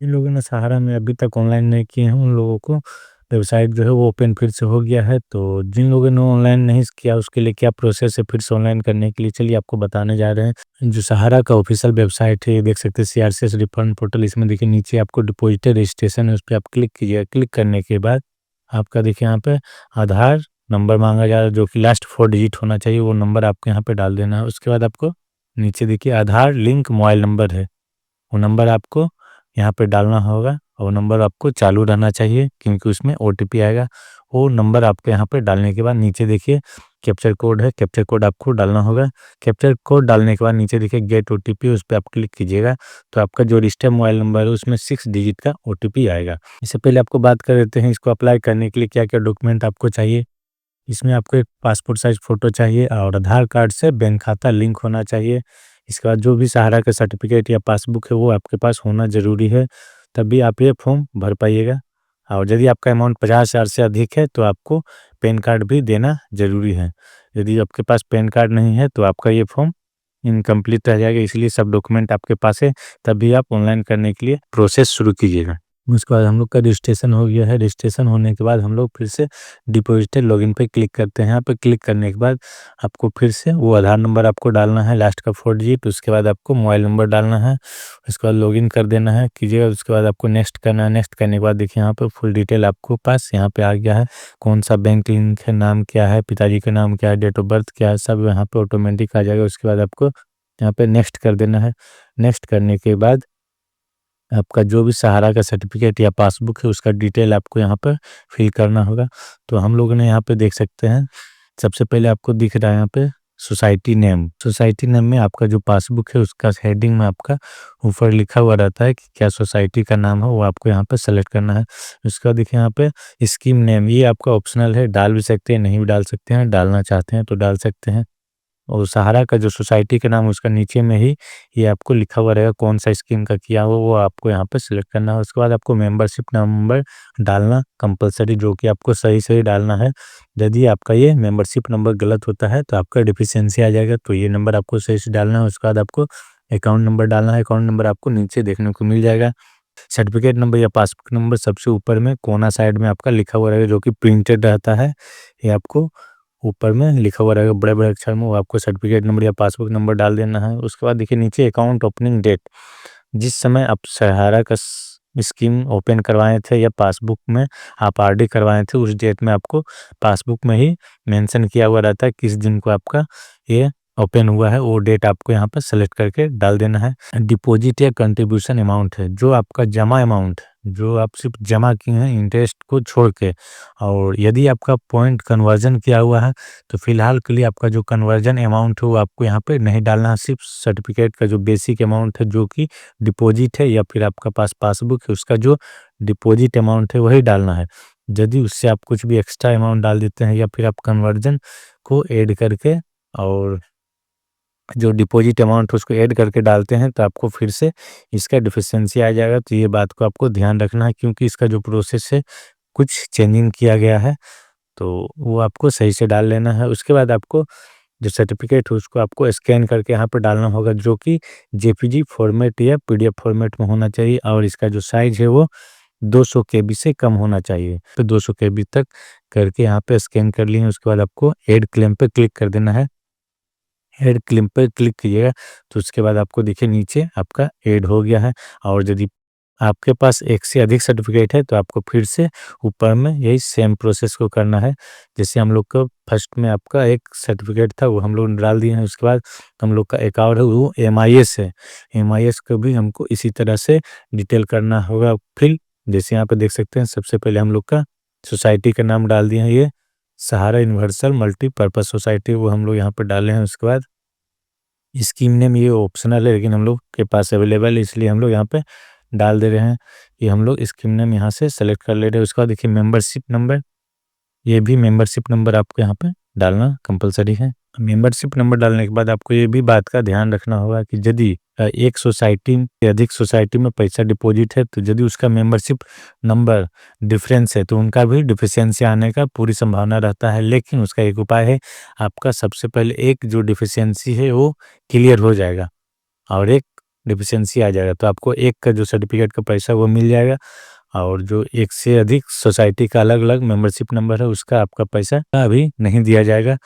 जिन लोगों ने सहारा में अभी तक ऑनलाइन नहीं किए हैं उन लोगों को वेबसाइट जो है वो ओपन फिर से हो गया है। तो जिन लोगों ने ऑनलाइन नहीं किया उसके लिए क्या प्रोसेस है फिर से ऑनलाइन करने के लिए, चलिए आपको बताने जा रहे हैं। जो सहारा का ऑफिशियल वेबसाइट है ये देख सकते हैं, सीआरसीएस रिफंड पोर्टल। इसमें देखिए नीचे आपको डिपॉजिट रजिस्ट्रेशन है, उस पर आप क्लिक कीजिएगा। क्लिक करने के बाद आपका देखिए यहाँ पे आधार नंबर मांगा जा रहा है, जो कि लास्ट 4 डिजिट होना चाहिए, वो नंबर आपको यहाँ पे डाल देना है। उसके बाद आपको नीचे देखिए आधार लिंक मोबाइल नंबर है, वो नंबर आपको यहाँ पे डालना होगा और वो नंबर आपको चालू रहना चाहिए क्योंकि उसमें ओटीपी आएगा। वो नंबर आपको यहाँ पे डालने के बाद नीचे देखिए कैप्चर कोड है, कैप्चर कोड आपको डालना होगा। कैप्चर कोड डालने के बाद नीचे देखिए गेट ओटीपी, उस पर आप क्लिक कीजिएगा तो आपका जो रजिस्टर्ड मोबाइल नंबर है उसमें 6 डिजिट का ओटीपी आएगा। इससे पहले आपको बात कर लेते हैं इसको अप्लाई करने के लिए क्या क्या डॉक्यूमेंट आपको चाहिए। इसमें आपको एक पासपोर्ट साइज फ़ोटो चाहिए और आधार कार्ड से बैंक खाता लिंक होना चाहिए। इसके बाद जो भी सहारा का सर्टिफिकेट या पासबुक है वो आपके पास होना ज़रूरी है, तभी आप ये फॉर्म भर पाइएगा। और यदि आपका अमाउंट 50,000 से अधिक है तो आपको पैन कार्ड भी देना ज़रूरी है। यदि आपके पास पैन कार्ड नहीं है तो आपका ये फॉर्म इनकम्प्लीट रह जाएगा, इसलिए सब डॉक्यूमेंट आपके पास है तभी आप ऑनलाइन करने के लिए प्रोसेस शुरू कीजिएगा। उसके बाद हम लोग का रजिस्ट्रेशन हो गया है। रजिस्ट्रेशन होने के बाद हम लोग फिर से डिपॉजिटेड लॉगिन पे क्लिक करते हैं। यहाँ पे क्लिक करने के बाद आपको फिर से वो आधार नंबर आपको डालना है, लास्ट का 4 डिजिट। उसके बाद आपको मोबाइल नंबर डालना है, उसके बाद लॉगिन कर देना है कीजिएगा। उसके बाद आपको नेक्स्ट करना है। नेक्स्ट करने के बाद देखिए यहाँ पे फुल डिटेल आपको पास यहाँ पे आ गया है, कौन सा बैंक लिंक है, नाम क्या है, पिताजी का नाम क्या है, डेट ऑफ बर्थ क्या है, सब यहाँ पे ऑटोमेटिक आ जाएगा। उसके बाद आपको यहाँ पे नेक्स्ट कर देना है। नेक्स्ट करने के बाद आपका जो भी सहारा का सर्टिफिकेट या पासबुक है उसका डिटेल आपको यहाँ पर फिल करना होगा। तो हम लोग ने यहाँ पे देख सकते हैं, सबसे पहले आपको दिख रहा है यहाँ पे सोसाइटी नेम। सोसाइटी नेम में आपका जो पासबुक है उसका हेडिंग में आपका ऊपर लिखा हुआ रहता है कि क्या सोसाइटी का नाम है, वो आपको यहाँ पे सेलेक्ट करना है। उसका देखिए यहाँ पे स्कीम नेम, ये आपका ऑप्शनल है, डाल भी सकते हैं नहीं भी डाल सकते हैं, डालना चाहते हैं तो डाल सकते हैं। और सहारा का जो सोसाइटी का नाम उसका नीचे में ही ये आपको लिखा हुआ रहेगा कौन सा स्कीम का किया हो, वो आपको यहाँ पे सिलेक्ट करना है। उसके बाद आपको मेंबरशिप नंबर डालना कंपलसरी, जो कि आपको सही सही डालना है। यदि आपका ये मेंबरशिप नंबर गलत होता है तो आपका डिफिशियंसी आ जाएगा, तो ये नंबर आपको सही से डालना है। उसके बाद आपको अकाउंट नंबर डालना है, अकाउंट नंबर आपको नीचे देखने को मिल जाएगा। सर्टिफिकेट नंबर या पासबुक नंबर सबसे ऊपर में कोना साइड में आपका लिखा हुआ रहेगा, जो कि प्रिंटेड रहता है। ये आपको ऊपर में लिखा हुआ रहेगा बड़े बड़े अक्षर में, वो आपको सर्टिफिकेट नंबर या पासबुक नंबर डाल देना है। उसके बाद देखिए नीचे अकाउंट ओपनिंग डेट, जिस समय आप सहारा का स्कीम ओपन करवाए थे या पासबुक में आप आरडी करवाए थे उस डेट में आपको पासबुक में ही मेंशन किया हुआ रहता है किस दिन को आपका ये ओपन हुआ है, वो डेट आपको यहाँ पर सेलेक्ट करके डाल देना है। डिपॉजिट या कंट्रीब्यूशन अमाउंट है, जो आपका जमा अमाउंट जो आप सिर्फ जमा किए हैं इंटरेस्ट को छोड़ के, और यदि आपका पॉइंट कन्वर्जन किया हुआ है तो फिलहाल के लिए आपका जो कन्वर्जन अमाउंट है वो आपको यहाँ पे नहीं डालना है। सिर्फ सर्टिफिकेट का जो बेसिक अमाउंट है जो कि डिपॉजिट है या फिर आपका पास पासबुक है उसका जो डिपॉजिट अमाउंट है वही डालना है। यदि उससे आप कुछ भी एक्स्ट्रा अमाउंट डाल देते हैं या फिर आप कन्वर्जन को ऐड करके और जो डिपॉजिट अमाउंट उसको ऐड करके डालते हैं तो आपको फिर से इसका डिफिशियंसी आ जाएगा। तो ये बात को आपको ध्यान रखना है क्योंकि इसका जो प्रोसेस है कुछ चेंजिंग किया गया है, तो वो आपको सही से डाल लेना है। उसके बाद आपको जो सर्टिफिकेट है उसको आपको स्कैन करके यहाँ पर डालना होगा, जो कि जेपीजी फॉर्मेट या पीडीएफ फॉर्मेट में होना चाहिए, और इसका जो साइज है वो 200 केबी से कम होना चाहिए। तो 200 केबी तक करके यहाँ पे स्कैन कर लिए। उसके बाद आपको ऐड क्लेम पे क्लिक कर देना है। ऐड क्लेम पे क्लिक कीजिएगा तो उसके बाद आपको देखिए नीचे आपका ऐड हो गया है। और यदि आपके पास एक से अधिक सर्टिफिकेट है तो आपको फिर से ऊपर में यही सेम प्रोसेस को करना है। जैसे हम लोग का फर्स्ट में आपका एक सर्टिफिकेट था वो हम लोग डाल दिए हैं, उसके बाद हम लोग का एक और है वो एमआईएस है। एमआईएस को भी हमको इसी तरह से डिटेल करना होगा। फिर जैसे यहाँ पे देख सकते हैं सबसे पहले हम लोग का सोसाइटी का नाम डाल दिए हैं, ये सहारा यूनिवर्सल मल्टीपर्पज सोसाइटी, वो हम लोग यहाँ पर डाले हैं। उसके बाद स्कीम नेम ये ऑप्शनल है लेकिन हम लोग के पास अवेलेबल है इसलिए हम लोग यहाँ पे डाल दे रहे हैं। ये हम लोग स्कीम नेम यहाँ से सेलेक्ट कर ले रहे हैं। उसके बाद देखिए मेंबरशिप नंबर, ये भी मेंबरशिप नंबर आपको यहाँ पे डालना कंपलसरी है। मेंबरशिप नंबर डालने के बाद आपको ये भी बात का ध्यान रखना होगा कि यदि एक सोसाइटी से अधिक सोसाइटी में पैसा डिपॉजिट है तो यदि उसका मेंबरशिप नंबर डिफरेंस है तो उनका भी डिफिशियंसी आने का पूरी संभावना रहता है। लेकिन उसका एक उपाय है, आपका सबसे पहले एक जो डिफिशियंसी है वो क्लियर हो जाएगा और एक डिफिशियंसी आ जाएगा, तो आपको एक का जो सर्टिफिकेट का पैसा वो मिल जाएगा, और जो एक से अधिक सोसाइटी का अलग-अलग मेंबरशिप नंबर है उसका आपका पैसा अभी नहीं दिया जाएगा।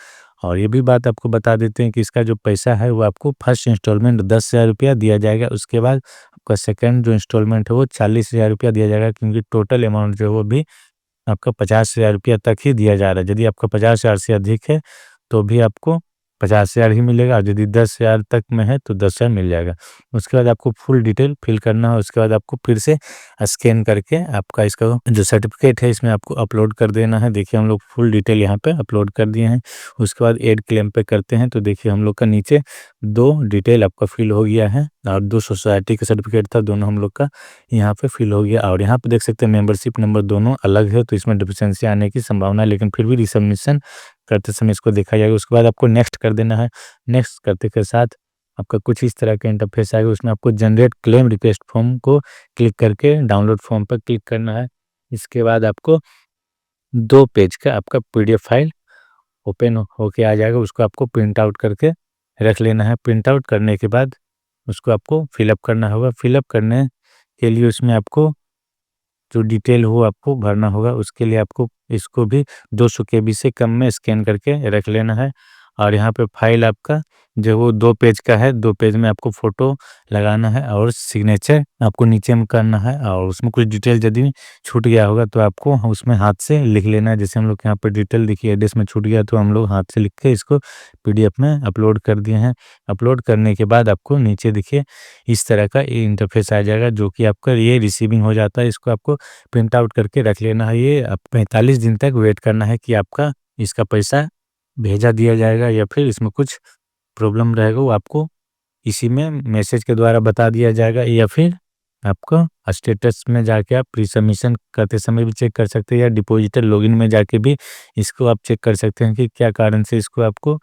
और ये भी बात आपको बता देते हैं कि इसका जो पैसा है वो आपको फर्स्ट इंस्टॉलमेंट 10,000 रुपया दिया जाएगा, उसके बाद आपका सेकंड जो इंस्टॉलमेंट है वो 40,000 रुपया दिया जाएगा, क्योंकि टोटल अमाउंट जो है वो भी आपका 50,000 रुपया तक ही दिया जा रहा है। यदि आपका 50,000 से अधिक है तो भी आपको 50,000 ही मिलेगा, और यदि 10,000 तक में है तो 10,000 मिल जाएगा। उसके बाद आपको फुल डिटेल फिल करना है, उसके बाद आपको फिर से स्कैन करके आपका इसका जो सर्टिफिकेट है इसमें आपको अपलोड कर देना है। देखिए हम लोग फुल डिटेल यहाँ पे अपलोड कर दिए हैं। उसके बाद ऐड क्लेम पे करते हैं, तो देखिए हम लोग का नीचे 2 डिटेल आपका फिल हो गया है, और 2 सोसाइटी का सर्टिफिकेट था, दोनों हम लोग का यहाँ पे फिल हो गया। और यहाँ पे देख सकते हैं मेंबरशिप नंबर दोनों अलग है, तो इसमें डिफिशियंसी आने की संभावना है, लेकिन फिर भी रिसबमिशन करते समय इसको देखा जाएगा। उसके बाद आपको नेक्स्ट कर देना है। नेक्स्ट करते के साथ आपका कुछ इस तरह का इंटरफेस आएगा, उसमें आपको जनरेट क्लेम रिक्वेस्ट फॉर्म को क्लिक करके डाउनलोड फॉर्म पर क्लिक करना है। इसके बाद आपको 2 पेज का आपका पीडीएफ फाइल ओपन होके आ जाएगा, उसको आपको प्रिंट आउट करके रख लेना है। प्रिंट आउट करने के बाद उसको आपको फिलअप करना होगा। फिलअप करने के लिए उसमें आपको जो डिटेल हो आपको भरना होगा, उसके लिए आपको इसको भी 200 केबी से कम में स्कैन करके रख लेना है। और यहाँ पे फाइल आपका जो वो 2 पेज का है, 2 पेज में आपको फ़ोटो लगाना है और सिग्नेचर आपको नीचे में करना है, और उसमें कुछ डिटेल यदि छूट गया होगा तो आपको उसमें हाथ से लिख लेना है। जैसे हम लोग यहाँ पे डिटेल देखिए एड्रेस में छूट गया, तो हम लोग हाथ से लिख के इसको पीडीएफ में अपलोड कर दिए हैं। अपलोड करने के बाद आपको नीचे देखिए इस तरह का ये इंटरफेस आ जाएगा, जो कि आपका ये रिसीविंग हो जाता है। इसको आपको प्रिंट आउट करके रख लेना है। ये आप 45 दिन तक वेट करना है कि आपका इसका पैसा भेजा दिया जाएगा या फिर इसमें कुछ प्रॉब्लम रहेगा, वो आपको इसी में मैसेज के द्वारा बता दिया जाएगा, या फिर आपको स्टेटस में जाके आप प्री सबमिशन करते समय भी चेक कर सकते हैं, या डिपॉजिटर लॉगिन में जाके भी इसको आप चेक कर सकते हैं कि क्या कारण से इसको आपको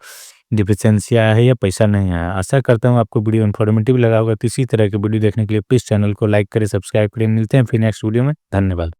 डिफिशियंसी आया है या पैसा नहीं आया। आशा करता हूँ आपको वीडियो इन्फॉर्मेटिव लगा होगा। तो इसी तरह के वीडियो देखने के लिए प्लीज़ चैनल को लाइक करें, सब्सक्राइब करें। मिलते हैं फिर नेक्स्ट वीडियो में। धन्यवाद।